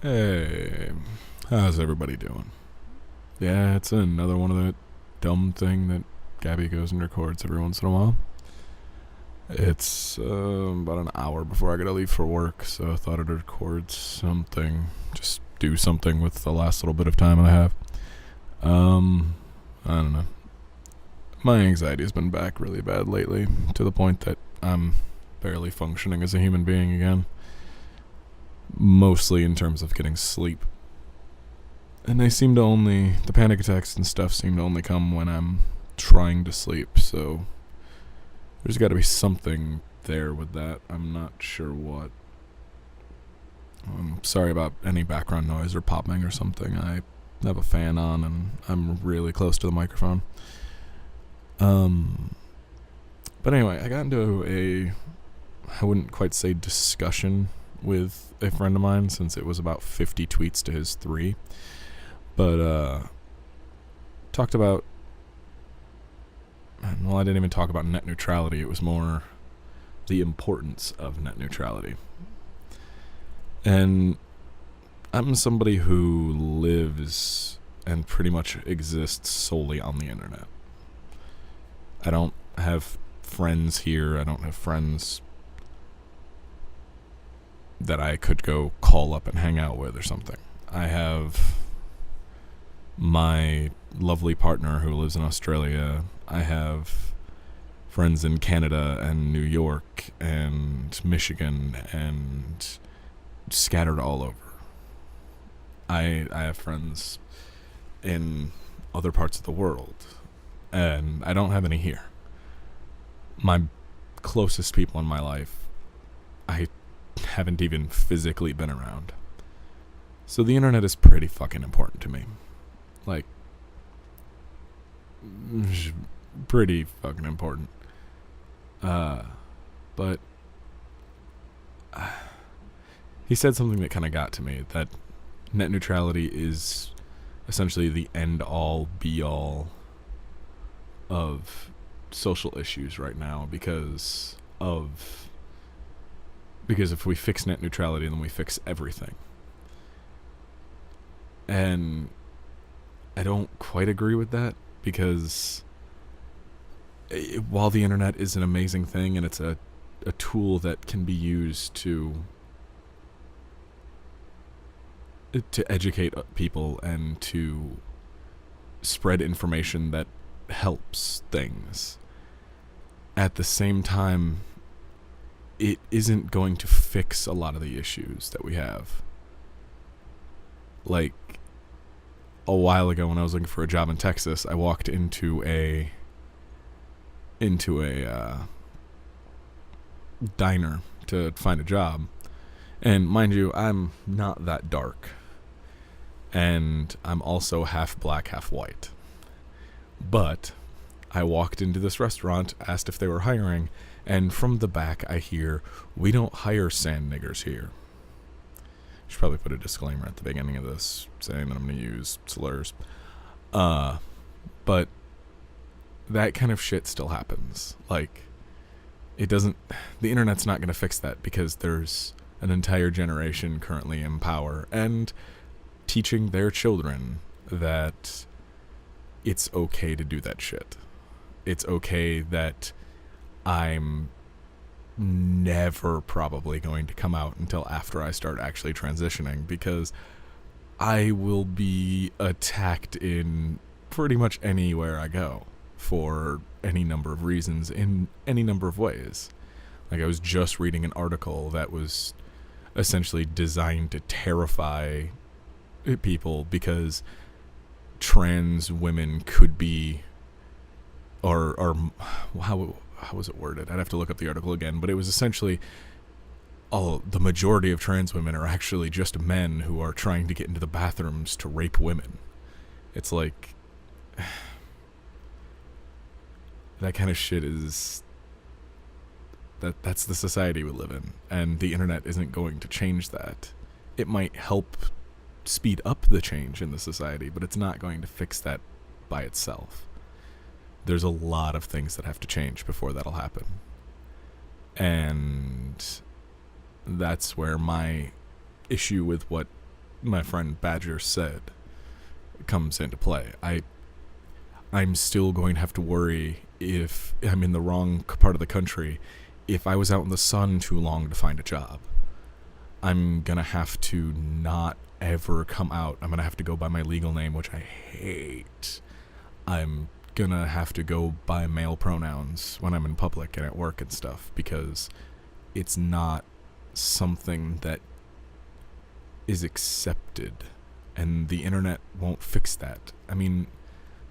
Hey, how's everybody doing? Yeah, it's another one of that dumb thing that Gabby goes and records every once in a while. It's about an hour before I gotta leave for work, so I thought I'd record something. Just do something with the last little bit of time I have. I don't know. My anxiety has been back really bad lately, to the point that I'm barely functioning as a human being again. Mostly in terms of getting sleep. And the panic attacks and stuff seem to only come when I'm trying to sleep, so there's gotta be something there with that. I'm not sure what. I'm sorry about any background noise or popping or something. I have a fan on and I'm really close to the microphone. But anyway, I got into I wouldn't quite say discussion with a friend of mine, since it was about 50 tweets to his 3. But, talked about, well, I didn't even talk about net neutrality. It was more the importance of net neutrality. And I'm somebody who lives and pretty much exists solely on the internet. I don't have friends here. I don't have friends that I could go call up and hang out with or something. I have my lovely partner who lives in Australia. I have friends in Canada and New York and Michigan and scattered all over. I have friends in other parts of the world, and I don't have any here. My closest people in my life, I haven't even physically been around. So the internet is pretty fucking important to me. Like, pretty fucking important. But he said something that kind of got to me, that net neutrality is essentially the end-all, be-all of social issues right now, because if we fix net neutrality, then we fix everything. And I don't quite agree with that, because while the internet is an amazing thing and it's a tool that can be used to educate people and to spread information that helps things, at the same time, it isn't going to fix a lot of the issues that we have. Like, a while ago when I was looking for a job in Texas, I walked into a diner to find a job. And mind you, I'm not that dark. And I'm also half black, half white. But I walked into this restaurant, asked if they were hiring, and from the back I hear, "We don't hire sand niggers here." Should probably put a disclaimer at the beginning of this saying that I'm going to use slurs. But that kind of shit still happens. Like, the internet's not going to fix that, because there's an entire generation currently in power and teaching their children that it's okay to do that shit. It's okay that I'm never probably going to come out until after I start actually transitioning, because I will be attacked in pretty much anywhere I go for any number of reasons, in any number of ways. Like, I was just reading an article that was essentially designed to terrify people, because trans women could be, or how was it worded? I'd have to look up the article again, but it was essentially, the majority of trans women are actually just men who are trying to get into the bathrooms to rape women. It's like, that kind of shit is, that's the society we live in, and the internet isn't going to change that. It might help speed up the change in the society, but it's not going to fix that by itself. There's a lot of things that have to change before that'll happen. And that's where my issue with what my friend Badger said comes into play. I'm still going to have to worry if I'm in the wrong part of the country. If I was out in the sun too long to find a job, I'm going to have to not ever come out. I'm going to have to go by my legal name, which I hate. I'm going to have to go by male pronouns when I'm in public and at work and stuff, because it's not something that is accepted, and the internet won't fix that. I mean,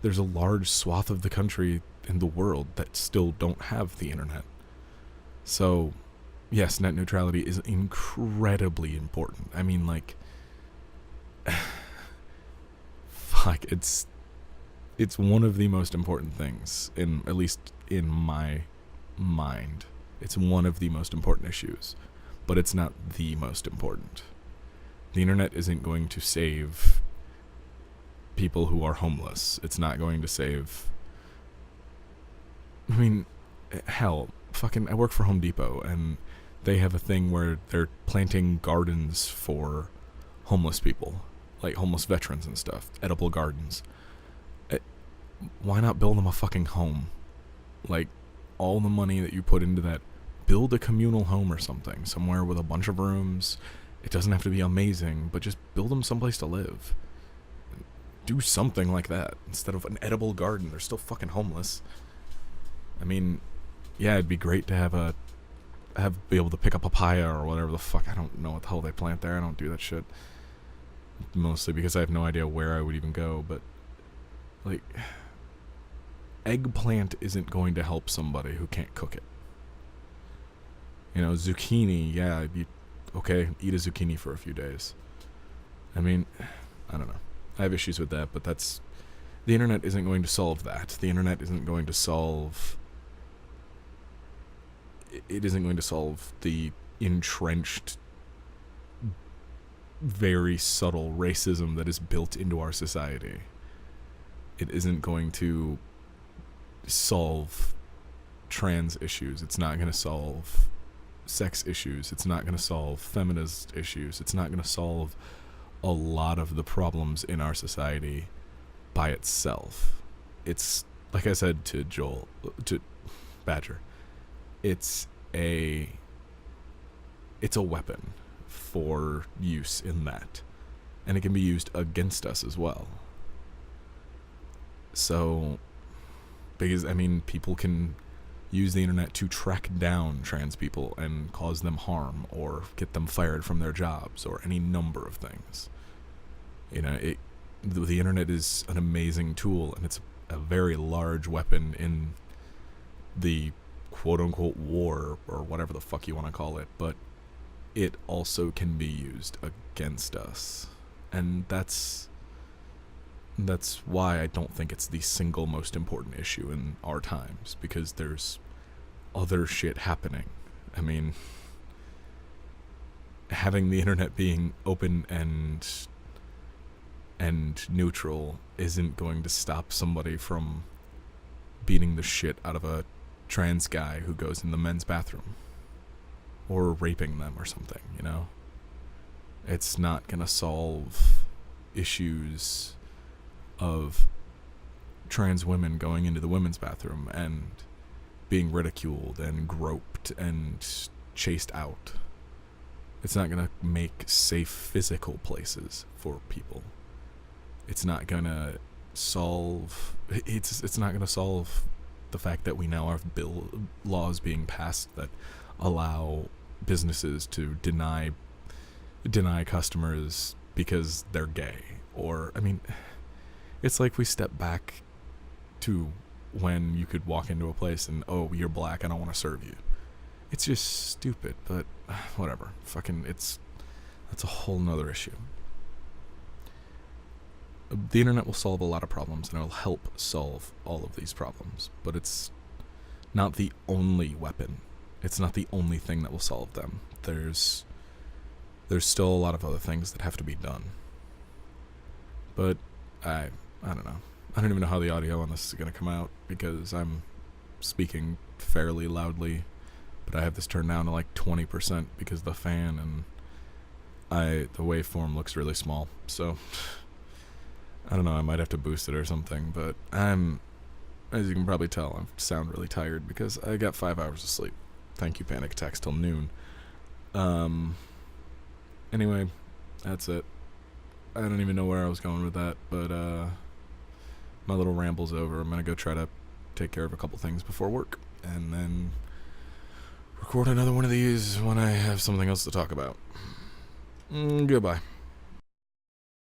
there's a large swath of the country and the world that still don't have the internet. So, yes, net neutrality is incredibly important. I mean, like, fuck, it's one of the most important things, at least in my mind. It's one of the most important issues, but it's not the most important. The internet isn't going to save people who are homeless. It's not going to save... I mean, hell, fucking, I work for Home Depot, and they have a thing where they're planting gardens for homeless people, like homeless veterans and stuff, edible gardens. Why not build them a fucking home? Like, all the money that you put into that, build a communal home or something, somewhere with a bunch of rooms. It doesn't have to be amazing, but just build them someplace to live. Do something like that instead of an edible garden. They're still fucking homeless. I mean, yeah, it'd be great to be able to pick a papaya or whatever the fuck. I don't know what the hell they plant there. I don't do that shit. Mostly because I have no idea where I would even go, but like, eggplant isn't going to help somebody who can't cook it. You know, zucchini, yeah, okay, eat a zucchini for a few days. I mean, I don't know. I have issues with that, but the internet isn't going to solve that. The internet isn't going to solve... It isn't going to solve the entrenched, very subtle racism that is built into our society. It isn't going to solve trans issues. It's not going to solve sex issues. It's not going to solve feminist issues. It's not going to solve a lot of the problems in our society by itself. It's, like I said to Badger, it's a weapon for use in that, and it can be used against us as well. So, because, I mean, people can use the internet to track down trans people and cause them harm or get them fired from their jobs or any number of things. You know, the internet is an amazing tool, and it's a very large weapon in the quote-unquote war, or whatever the fuck you want to call it, but it also can be used against us. And that's why I don't think it's the single most important issue in our times, because there's other shit happening. I mean, having the internet being open and neutral isn't going to stop somebody from beating the shit out of a trans guy who goes in the men's bathroom, or raping them or something, you know? It's not gonna solve issues of trans women going into the women's bathroom and being ridiculed and groped and chased out. It's not gonna make safe physical places for people. It's not gonna solve... It's not gonna solve the fact that we now have laws being passed that allow businesses to deny customers because they're gay. Or, I mean, it's like we step back to when you could walk into a place and, oh, you're black, I don't want to serve you. It's just stupid, but whatever. Fucking, that's a whole nother issue. The internet will solve a lot of problems, and it'll help solve all of these problems, but it's not the only weapon. It's not the only thing that will solve them. There's still a lot of other things that have to be done. But I don't know. I don't even know how the audio on this is going to come out, because I'm speaking fairly loudly, but I have this turned down to like 20% because of the fan, and The waveform looks really small, so I don't know, I might have to boost it or something, but as you can probably tell, I sound really tired because I got 5 hours of sleep. Thank you, Panic Attacks, till noon. Anyway, that's it. I don't even know where I was going with that, but my little ramble's over. I'm gonna go try to take care of a couple things before work, and then record another one of these when I have something else to talk about. Goodbye.